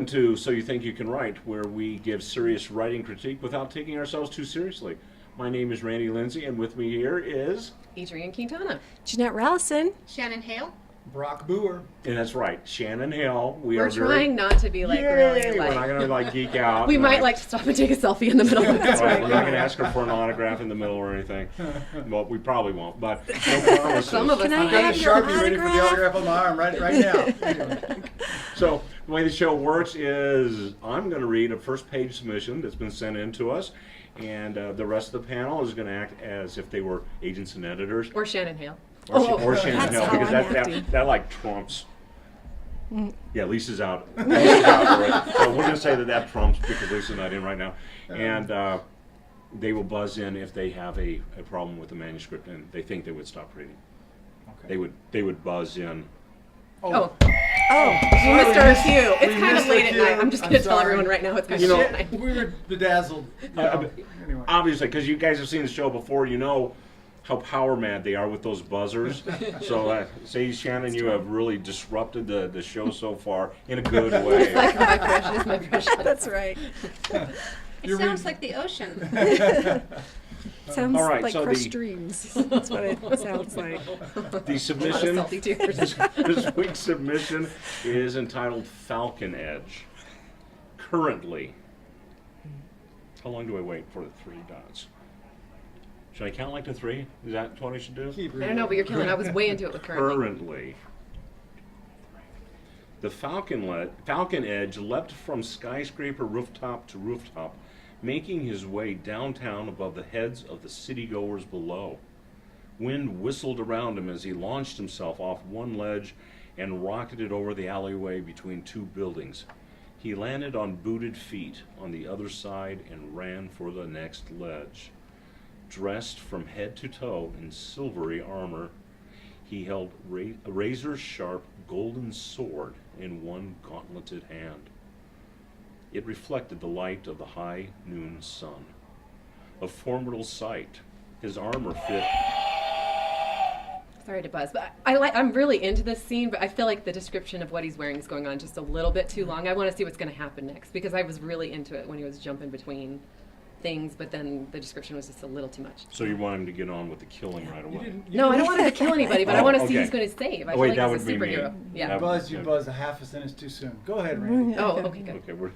Welcome to So You Think You Can Write, where we give serious writing critique without taking ourselves too seriously. My name is Lindsay, and with me here is... Adrienne Quintana. Janette Rallison. Shannon Hale. Brock Booher. And that's right, Shannon Hale. We're trying not to be like really like... We're not going to geek out. We might like to stop and take a selfie in the middle of this. Right. We're not going to ask her for an autograph in the middle or anything. Well, we probably won't, but no promises. Some of us Can I I've got have a your Sharpie ready for the autograph on my arm right now. So the way the show works is I'm going to read a first page submission that's been sent in to us, and the rest of the panel is going to act as if they were agents and editors. Or Shannon Hale. Or Shannon That's Hale, how because I'm acting. that like trumps. Yeah, Lisa's out. Lisa's out already. So we're going to say that trumps because Lisa's not in right now. And they will buzz in if they have a problem with the manuscript and they think they would stop reading. Okay. They would buzz in. Oh, Oh, we missed our cue. It's We kind of missed late the at cue. night. I'm just going to tell sorry. everyone right now it's kind You of know, late at night. We were bedazzled. Anyway. Obviously, because you guys have seen the show before, you know how power mad they are with those buzzers. So, say, Shannon, you have really disrupted the show so far in a good way. Like my precious. that's right. It sounds like the ocean. Sounds All right, like so crushed the- dreams. That's what it sounds like. The submission, Salty tears. this week's submission is entitled Falconedge. Currently, how long do I wait for the three dots? Should I count like to three? Is that what I should do? Keep I don't know, but you're killing. I was way into it with currently. Currently. The Falconedge leapt from skyscraper rooftop to rooftop, making his way downtown above the heads of the city-goers below. Wind whistled around him as he launched himself off one ledge and rocketed over the alleyway between two buildings. He landed on booted feet on the other side and ran for the next ledge. Dressed from head to toe in silvery armor, he held a razor-sharp golden sword in one gauntleted hand. It reflected the light of the high noon sun. A formidable sight. His armor fit. Sorry to buzz, but I'm really into this scene, but I feel like the description of what he's wearing is going on just a little bit too long. I want to see what's going to happen next because I was really into it when he was jumping between things, but then the description was just a little too much. So you want him to get on with the killing right away? No, I don't want him to kill anybody, but I Oh, want to see okay. who's going to save. I Oh, feel wait, like that he's a would be me. superhero. Yeah. You buzzed a half a sentence too soon. Go ahead, Randy. Oh, okay, good. Okay, we're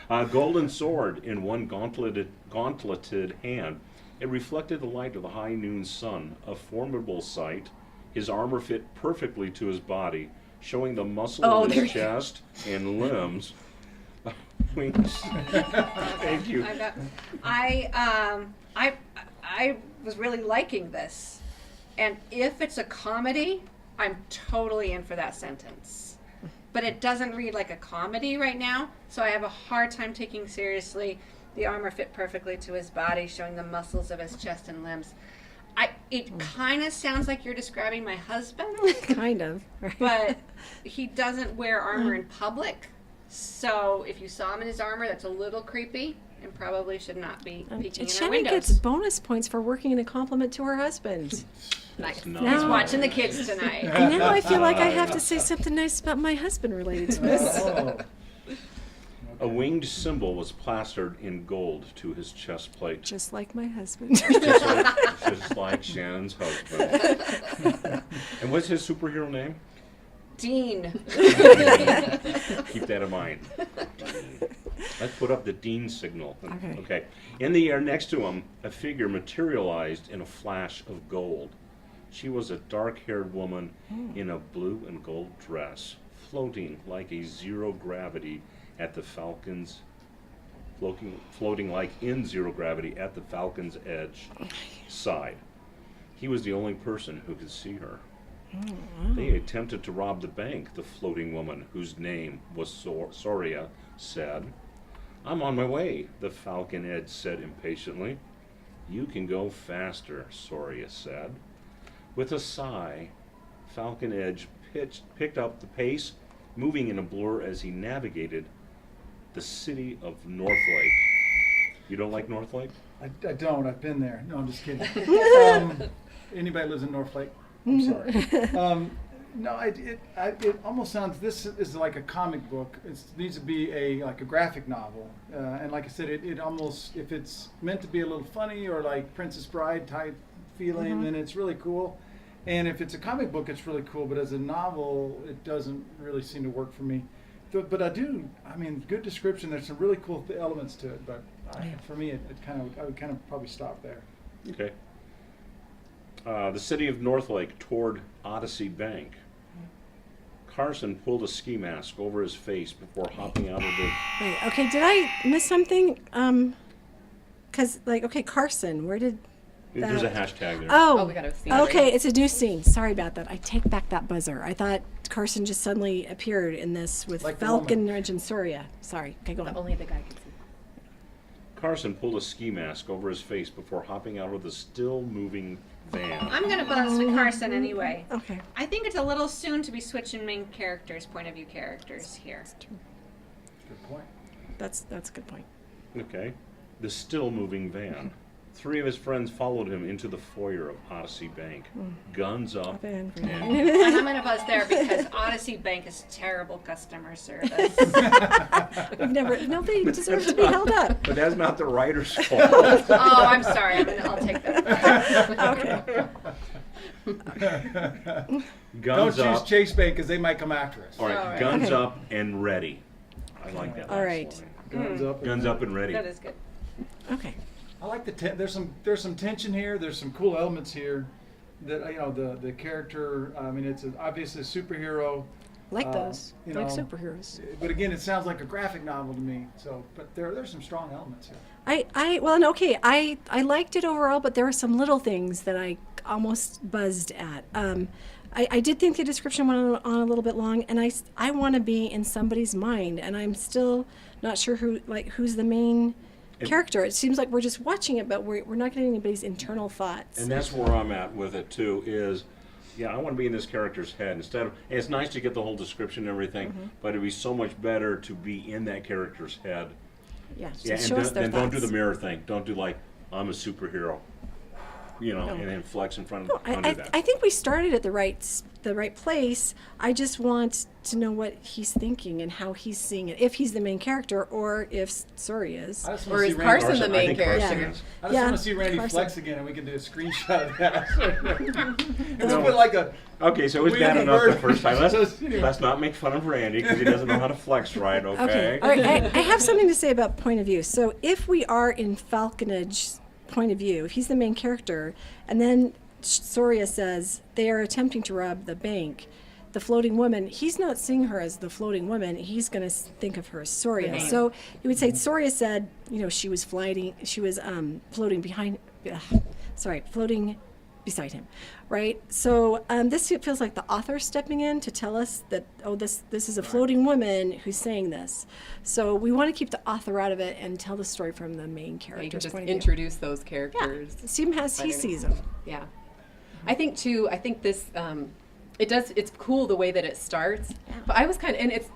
a golden sword in one gauntleted hand. It reflected the light of the high noon sun, a formidable sight. His armor fit perfectly to his body, showing the muscle Oh, of there his you go. chest and limbs. Wings. Thank you. I was really liking this, and if it's a comedy, I'm totally in for that sentence. But it doesn't read like a comedy right now, so I have a hard time taking seriously. The armor fit perfectly to his body, showing the muscles of his chest and limbs. It kind of sounds like you're describing my husband, Kind of. Right? but he doesn't wear armor in public. So if you saw him in his armor, that's a little creepy and probably should not be peeking in our Shannon windows. gets bonus points for working in a compliment to her husband. Nice. No. He's watching the kids tonight. And now I feel like I have to say something nice about my husband related to this. Oh. A winged symbol was plastered in gold to his chest plate, Just like my husband. just like Shannon's husband. And what's his superhero name? Dean. Keep that in mind. Let's put up the Dean signal. Okay. In the air next to him, a figure materialized in a flash of gold. She was a dark-haired woman in a blue and gold dress, floating like a zero gravity at the Falcon's floating like in zero gravity at the Falcon's edge side. He was the only person who could see her. They attempted to rob the bank, the floating woman, whose name was Soria, said. I'm on my way, the Falconedge said impatiently. You can go faster, Soria said. With a sigh, Falconedge picked up the pace, moving in a blur as he navigated the city of Northlake. You don't like Northlake? I don't. I've been there. No, I'm just kidding. Anybody lives in Northlake? I'm sorry. No, it almost sounds. This is like a comic book. It needs to be like a graphic novel, and like I said, it almost, if it's meant to be a little funny or like Princess Bride type feeling, then it's really cool. And if it's a comic book, it's really cool. But as a novel, it doesn't really seem to work for me. But I mean, good description. There's some really cool elements to it. But for me, I would kind of probably stop there. Okay. The city of Northlake toward Odyssey Bank. Carson pulled a ski mask over his face before hopping out of the... Wait, okay, did I miss something? Because, Carson, where did... There's a hashtag there. Oh, we got to see. Okay, it's a new scene. Sorry about that. I take back that buzzer. I thought Carson just suddenly appeared in this with Like the Falconedge and Soria. Sorry. Okay, go on. Only the guy can see. Carson pulled a ski mask over his face before hopping out of the still-moving van. I'm going to buzz to Carson anyway. Okay. I think it's a little soon to be switching main characters, point of view characters here. Good point. That's a good point. Okay. The still-moving van. 3 of his friends followed him into the foyer of Odyssey Bank, guns up, and And I'm going to buzz there because Odyssey Bank is terrible customer service. Nobody deserves to be held up. But that's not the writer's fault. Oh, I'm sorry. I'll take that. Okay. Guns Don't choose up. Chase Bank because they might come after us. All right, All right. guns Okay. up and ready. I like that. All last right. line. Guns up. Guns up and ready. That is good. Okay. I like there's some tension here. There's some cool elements here. That the character. I mean, it's obviously a superhero. Like those. you Like know, superheroes. But again, it sounds like a graphic novel to me. So, but there's some strong elements here. I liked it overall, but there were some little things that I almost buzzed at. I did think the description went on a little bit long, and I want to be in somebody's mind, and I'm still not sure who's the main character. It seems like we're just watching it, but we're not getting anybody's internal thoughts. And that's where I'm at with it too. Is I want to be in this character's head instead of. And it's nice to get the whole description and everything, but it'd be so much better to be in that character's head. Yeah, Yeah, show us their and don't do thoughts. the mirror thing. Don't do like I'm a superhero, and then flex in front of. No, Don't do that. I think we started at the right place. I just want to know what he's thinking and how he's seeing it. If he's the main character, or if Soria is. I just Or wanna is see Randy- Carson the I main think Carson character? is. I just Yeah, want to see Randy Carson. flex again, and we can do a screenshot of that. Let's put like a. Okay, so it's We bad haven't enough the heard- first time. Let's, Just, anyway. let's not make fun of Randy because he doesn't know how to flex right, okay? Okay. All right. I have something to say about point of view. So if we are in Falconedge's point of view, if he's the main character, and then Soria says they are attempting to rob the bank, the floating woman, he's not seeing her as the floating woman. He's going to think of her as Soria. So you would say Soria said, she was floating beside him, right? So this feels like the author stepping in to tell us that, this is a floating woman who's saying this. So we want to keep the author out of it and tell the story from the main You can character's just point of view. introduce those characters. See him as he I don't know. sees them. Yeah. I think this, it's cool the way that it starts, but I was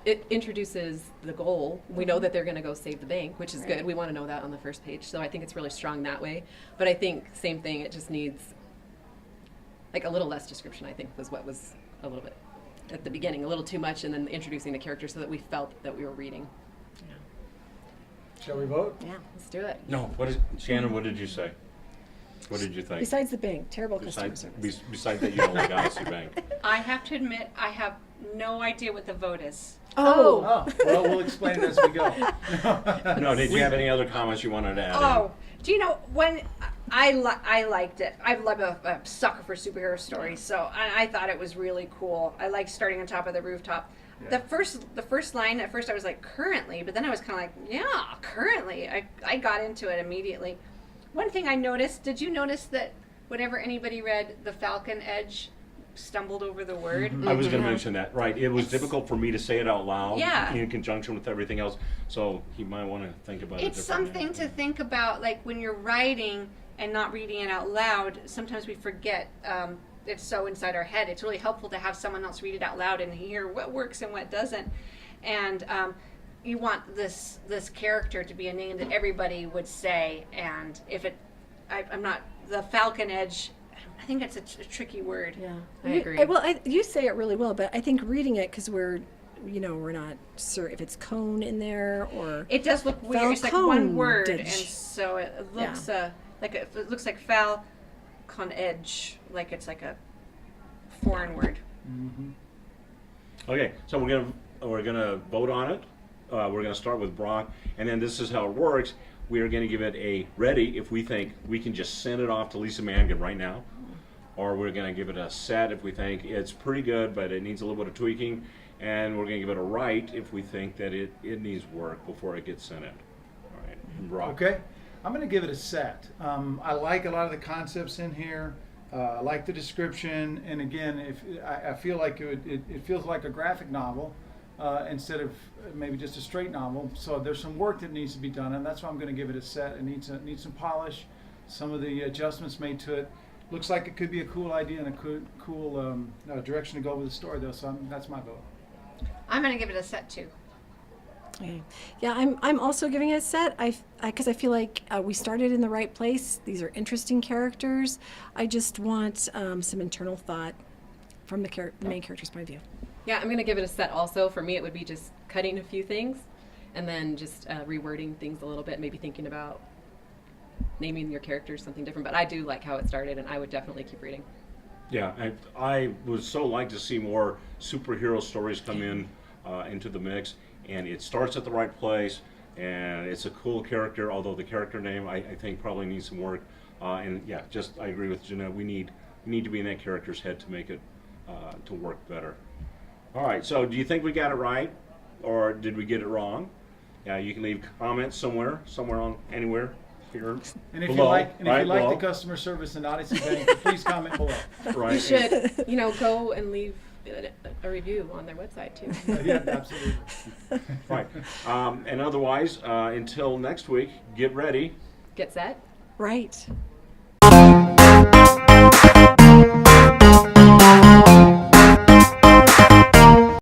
it introduces the goal. We know that they're going to go save the bank, which is good. We want to know that on the first page. So I think it's really strong that way. But I think same thing, it just needs like a little less description, I think, was what was a little bit at the beginning, a little too much, and then introducing the characters so that we felt that we were reading. Shall we vote? Yeah. Let's do it. No, Shannon, what did you say? What did you think? Besides the bank, terrible customer Besides, service. besides that you don't like Odyssey Bank. I have to admit, I have no idea what the vote is. Oh. Oh, well, we'll explain it as we go. No, did you have any other comments you wanted to add Oh, do you know when I liked it? I'm a sucker for superhero stories, so I thought it was really cool. I liked starting on top of the rooftop. Yeah. The first line at first I was like currently, but then I was kind of like currently. I got into it immediately. One thing I noticed, did you notice that whenever anybody read the Falconedge stumbled over the word? I was going to mention that, right. It was difficult for me to say it out loud Yeah. in conjunction with everything else, so you might want to think about it It's differently. something to think about, like when you're writing and not reading it out loud, sometimes we forget it's so inside our head. It's really helpful to have someone else read it out loud and hear what works and what doesn't. And you want this character to be a name that everybody would say, and if I'm not, the Falconedge I think it's a tricky word. Yeah, I You- agree. Well, you say it really well, but I think reading it because we're not sure if it's cone in there or It does look weird. It's like one word, and Falconedge. so it looks it looks like Falconedge, like it's like a foreign word. Mm-hmm. Okay, so we're gonna vote on it. We're gonna start with Brock, and then this is how it works. We are gonna give it a ready if we think we can just send it off to Lisa Mangan right now, or we're gonna give it a set if we think it's pretty good but it needs a little bit of tweaking, and we're gonna give it a right if we think that it needs work before it gets sent in. All right, Brock. Okay, I'm going to give it a set. I like a lot of the concepts in here. I like the description, and again, if I feel like it feels like a graphic novel instead of maybe just a straight novel. So there's some work that needs to be done, and that's why I'm going to give it a set. It needs some polish. Some of the adjustments made to it. Looks like it could be a cool idea and a cool direction to go with the story, though. So that's my vote. I'm going to give it a set too. Okay. Yeah, I'm also giving it a set. Because I feel like we started in the right place. These are interesting characters. I just want some internal thought from the main character's point of view. Yeah, I'm going to give it a set also. For me, it would be just cutting a few things and then just rewording things a little bit, maybe thinking about naming your characters something different. But I do like how it started, and I would definitely keep reading. Yeah, I would so like to see more superhero stories come in into the mix, and it starts at the right place, and it's a cool character, although the character name I think probably needs some work. And yeah, I agree with Janette. We need to be in that character's head to make it to work better. All right, so do you think we got it right, or did we get it wrong? Yeah, you can leave comments somewhere on anywhere here And if below, you like below. the customer service in Odyssey Bank, please comment below. Right. You should, go and leave a review on their website too. Yeah, absolutely. Right. And otherwise, until next week, get ready. Get set. Right.